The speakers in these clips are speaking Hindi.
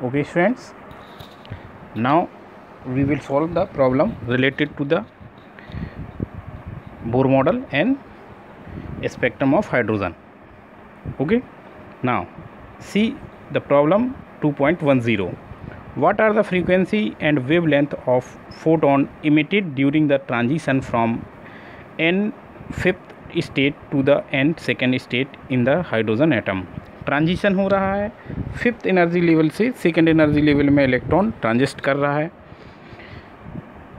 Okay students, now we will solve the problem related to the Bohr model and spectrum of hydrogen. Okay, now see the problem 2.10. What are the frequency and wavelength of photon emitted during the transition from n fifth state to the n second state in the hydrogen atom? Transition हो रहा है फिफ्थ एनर्जी लेवल से सेकेंड एनर्जी लेवल में इलेक्ट्रॉन ट्रांजिस्ट कर रहा है।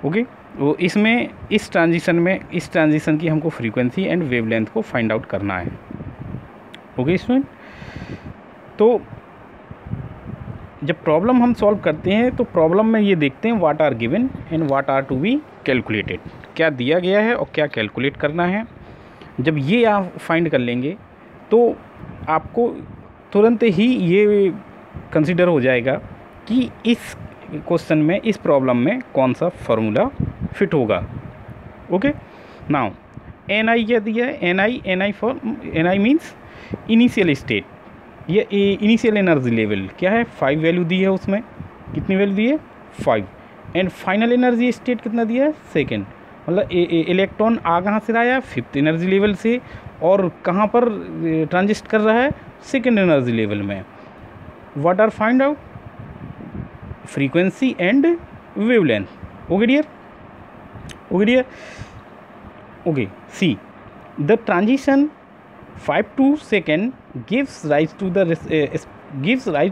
ओके, वो इसमें इस ट्रांजिशन की हमको फ्रीक्वेंसी एंड वेवलेंथ को फाइंड आउट करना है। ओके स्टूडेंट, तो जब प्रॉब्लम हम सॉल्व करते हैं तो प्रॉब्लम में ये देखते हैं what are given and what are to be calculated, क्या दिया गया है और क्या कैलकुलेट करना है। जब ये आप फाइंड कर लेंगे तो आपको तुरंत ही ये कंसिडर हो जाएगा कि इस क्वेश्चन में, इस प्रॉब्लम में कौन सा फार्मूला फिट होगा। ओके, नाउ एन आई क्या दिया है? N I means initial state, ये इनिशियल एनर्जी लेवल क्या है? 5 वैल्यू दी है। उसमें कितनी वैल्यू दी है? 5। एंड फाइनल एनर्जी स्टेट कितना दिया है? सेकेंड। मतलब इलेक्ट्रॉन आ कहाँ से आया? फिफ्थ एनर्जी लेवल से, और कहाँ पर ट्रांजिस्ट कर रहा है? सेकेंड एनर्जी लेवल में। What are find out? Frequency and wavelength. Okay dear, okay dear, okay see the transition 5 to second gives rise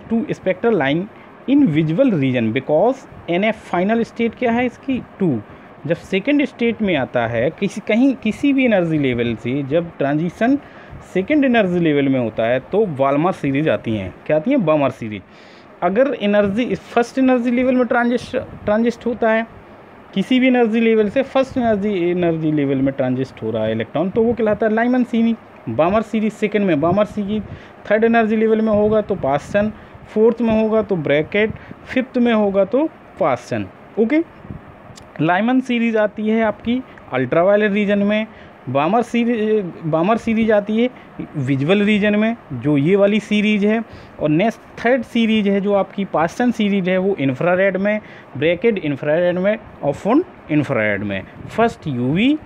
to spectral line in visible region because NF final state क्या है इसकी? 2। जब सेकेंड स्टेट में आता है किसी भी एनर्जी लेवल से, जब ट्रांजिशन सेकेंड एनर्जी लेवल में होता है तो बाल्मर सीरीज आती हैं। क्या आती हैं? Balmer series. अगर एनर्जी फर्स्ट एनर्जी लेवल में ट्रांजिस्ट होता है किसी भी एनर्जी लेवल से, फर्स्ट एनर्जी लेवल में ट्रांजिस्ट हो रहा है इलेक्ट्रॉन, तो वो कहलाता है Lyman series. Balmer series second में Balmer series, third energy level में होगा तो पास्टन, फोर्थ में होगा तो ब्रैकेट, फिफ्थ में होगा तो पास्टन। ओके, लाइमन सीरीज आती है आपकी अल्ट्रावायलेट रीजन में, बाल्मर सीरीज आती है विजुअल रीजन में, जो ये वाली सीरीज है, और नेक्स्ट थर्ड सीरीज है जो आपकी पास्टन सीरीज है वो इंफ्रारेड में, ब्रैकेट इंफ्रारेड में और फोन इंफ्रारेड में। First UV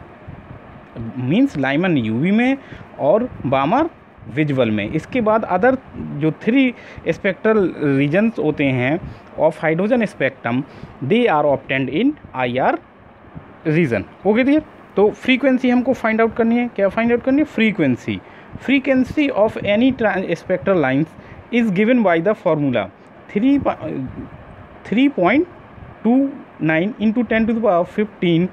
means Lyman UV में और बाल्मर विजुअल में। इसके बाद अदर जो 3 स्पेक्ट्रल रीजन्स होते हैं of hydrogen spectrum, they are obtained in IR region. Okay dear, तो फ्रीक्वेंसी हमको फाइंड आउट करनी है। क्या फाइंड आउट करनी है? Frequency of any spectral lines is given by the formula 3.29 into 10⁻15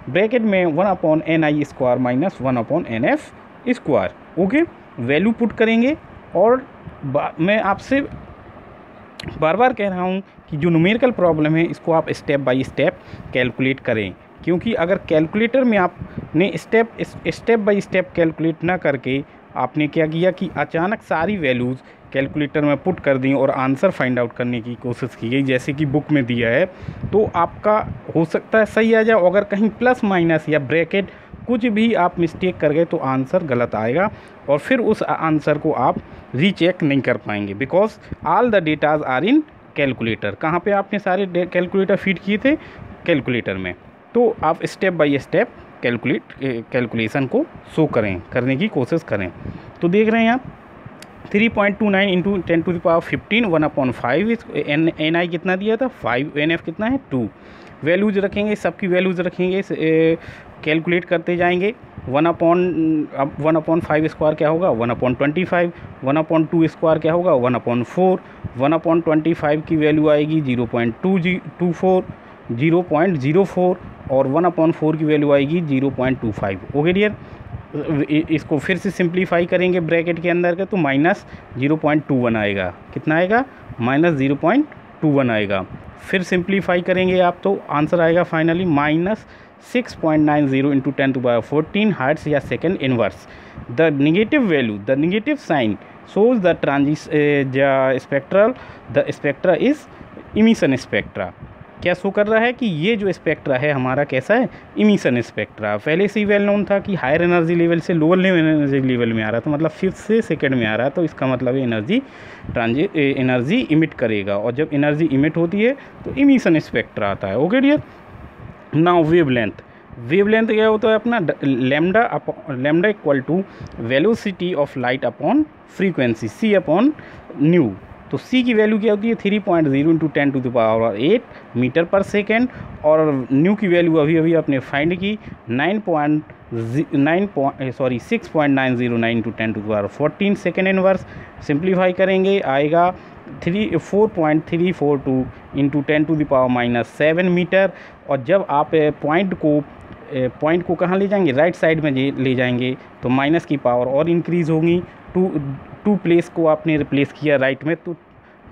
bracket में 1/ni square minus 1/nf square. Okay, value put करेंगे, और मैं आपसे बार बार कह रहा हूँ कि जो न्यूमेरिकल प्रॉब्लम है इसको आप स्टेप बाय स्टेप कैलकुलेट करें, क्योंकि अगर कैलकुलेटर में आपने स्टेप बाय स्टेप कैलकुलेट ना करके आपने क्या किया कि अचानक सारी वैल्यूज़ कैलकुलेटर में पुट कर दी और आंसर फाइंड आउट करने की कोशिश की गई जैसे कि बुक में दिया है, तो आपका हो सकता है सही आ जाए। अगर कहीं प्लस माइनस या ब्रैकेट कुछ भी आप मिस्टेक कर गए तो आंसर गलत आएगा, और फिर उस आंसर को आप रीचेक नहीं कर पाएंगे, because all the datas are in calculator. कहाँ पे आपने सारे कैलकुलेटर फीड किए थे? कैलकुलेटर में। तो आप स्टेप बाय स्टेप कैलकुलेशन को शो करने की कोशिश करें। तो देख रहे हैं आप 3.29 इंटू 10⁻15 1/5 एन आई कितना दिया था? 5। NF कितना है? 2। वैल्यूज़ रखेंगे, सबकी वैल्यूज़ रखेंगे, कैलकुलेट करते जाएंगे। 1/5 स्क्वायर क्या होगा? 1/25। 1/2 स्क्वायर क्या होगा? 1/4। 1/25 की वैल्यू आएगी 0.224, 0.04, और 1/4 की वैल्यू आएगी 0.25। ओके डियर, इसको फिर से सिंप्लीफाई करेंगे ब्रैकेट के अंदर का तो माइनस 0.21 आएगा। कितना आएगा? माइनस 0.21 आएगा। फिर सिंप्लीफाई करेंगे आप तो आंसर आएगा फाइनली माइनस 6.90 इंटू 10⁻14 हर्ट्ज या second inverse. The negative value, the negative sign shows the spectra is emission spectra. क्या शो कर रहा है कि ये जो स्पेक्ट्रा है हमारा कैसा है, इमिशन स्पेक्ट्रा। पहले से ही वेल नोन था कि हायर एनर्जी लेवल से लोअर एनर्जी लेवल में आ रहा था, मतलब 5th से 2nd में आ रहा है, तो इसका मतलब एनर्जी इमिट करेगा, और जब एनर्जी इमिट होती है तो इमिशन स्पेक्ट्रा आता है। Okay dear. नाउ वेवलेंथ क्या होता है अपना, lambda equal to velocity of light upon frequency c upon nu. तो c की वैल्यू क्या होती है 3.0 इंटू 10⁸ मीटर पर सेकेंड, और न्यू की वैल्यू अभी आपने फाइंड की 6.909 इंटू 10⁻14 सेकेंड इनवर्स। सिंप्लीफाई करेंगे आएगा 4.342 इंटू 10⁻⁷ मीटर। और जब आप पॉइंट को कहाँ ले जाएंगे, राइट साइड में ले जाएंगे, तो माइनस की पावर और इंक्रीज़ होगी। टू प्लेस को आपने रिप्लेस किया राइट में, तो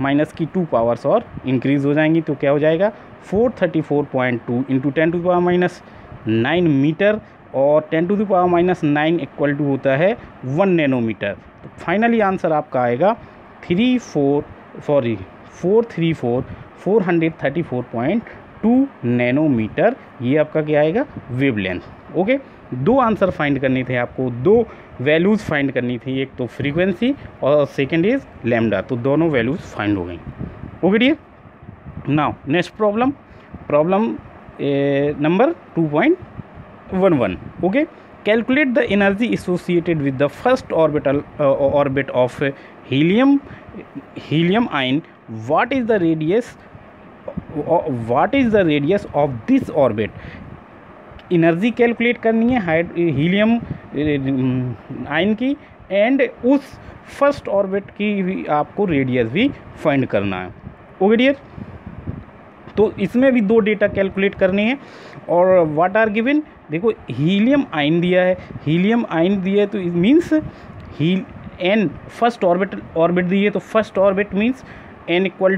माइनस की 2 पावर्स और इंक्रीज़ हो जाएंगी, तो क्या हो जाएगा 434.2 इंटू 10⁻⁹ मीटर, और 10⁻⁹ इक्वल टू होता है 1 नैनोमीटर। तो फाइनली आंसर आपका आएगा 434.2 नैनोमीटर। ये आपका क्या आएगा, वेवलेंथ। ओके, 2 आंसर फाइंड करने थे आपको, 2 वैल्यूज़ फाइंड करनी थी, एक तो फ्रीक्वेंसी और सेकंड इज लैम्डा, तो दोनों वैल्यूज़ फाइंड हो गई। Okay dear. Now next problem number 2.11। Okay, calculate the energy associated with the first orbit of helium ion. What is the radius of this orbit. Energy calculate करनी है हीलियम आयन की, एंड उस फर्स्ट ऑर्बिट की भी आपको रेडियस भी फाइंड करना है। Okay dear. तो इसमें भी 2 डेटा कैलकुलेट करने हैं, और व्हाट आर गिवन, देखो हीलियम आयन दिया है, तो it means n first orbit दी है, तो first orbit means n equal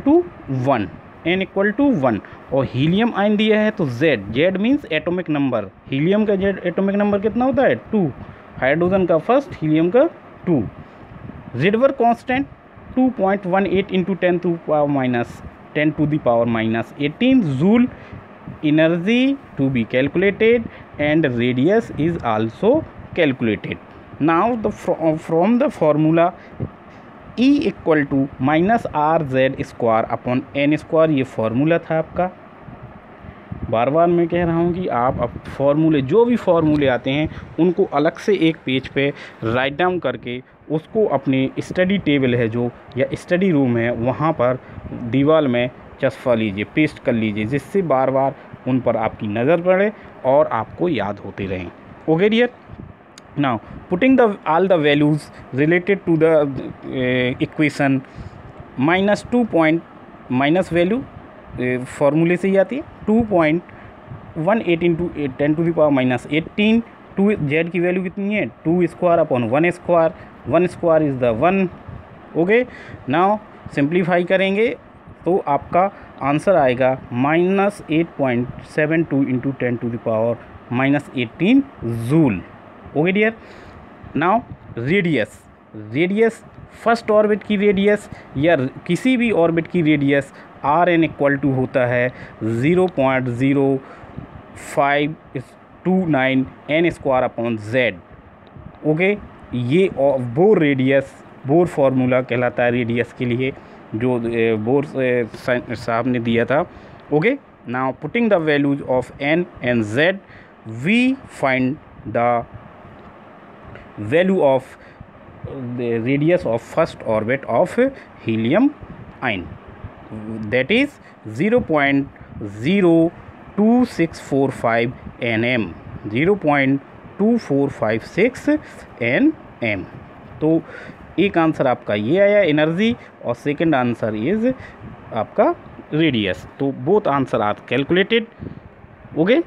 to 1, और हीलियम आयन दिया है तो z means atomic number. Helium का एटॉमिक नंबर कितना होता है 2, हाइड्रोजन का फर्स्ट, हीलियम का 2। Rydberg constant 2.18 into 10⁻⁻18 joule. Energy to be calculated and radius is also calculated. Now from the formula E equal to -RZ² upon n², ये फार्मूला था आपका। बार मैं कह रहा हूँ कि आप अब जो भी फार्मूले आते हैं उनको अलग से एक पेज पे राइट डाउन करके उसको अपने स्टडी टेबल है जो, या स्टडी रूम है, वहाँ पर दीवार में चस्पा लीजिए, पेस्ट कर लीजिए, जिससे बार उन पर आपकी नज़र पड़े और आपको याद होते रहें। Okay dear. Now putting all the values related to the equation minus value फार्मूले से ही आती है 2.18 इंटू 10⁻⁻18। 2z की वैल्यू कितनी है 2² upon 1² is the 1। Okay, now simplify करेंगे तो आपका आंसर आएगा -8.72 into 10⁻⁻18 joule. Okay dear. Now radius first orbit की रेडियस या किसी भी ऑर्बिट की रेडियस Rn इक्वल टू होता है 0.0529 n² अपॉन z। ओके, ये बोर फार्मूला कहलाता है रेडियस के लिए, जो बोर साहब ने दिया था। Okay, now putting the values of n and z, we find the value of the radius of first orbit of helium ion, that is 0.02645 nm, 0.2456 nm। तो एक आंसर आपका ये आया एनर्जी, और सेकंड आंसर इज आपका रेडियस। तो both answer are calculated. Okay,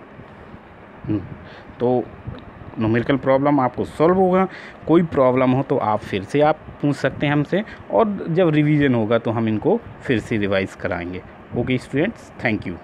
तो न्यूमेरिकल प्रॉब्लम आपको सॉल्व होगा। कोई प्रॉब्लम हो तो आप फिर से आप पूछ सकते हैं हमसे, और जब रिवीजन होगा तो हम इनको फिर से रिवाइज कराएंगे। Okay students, thank you.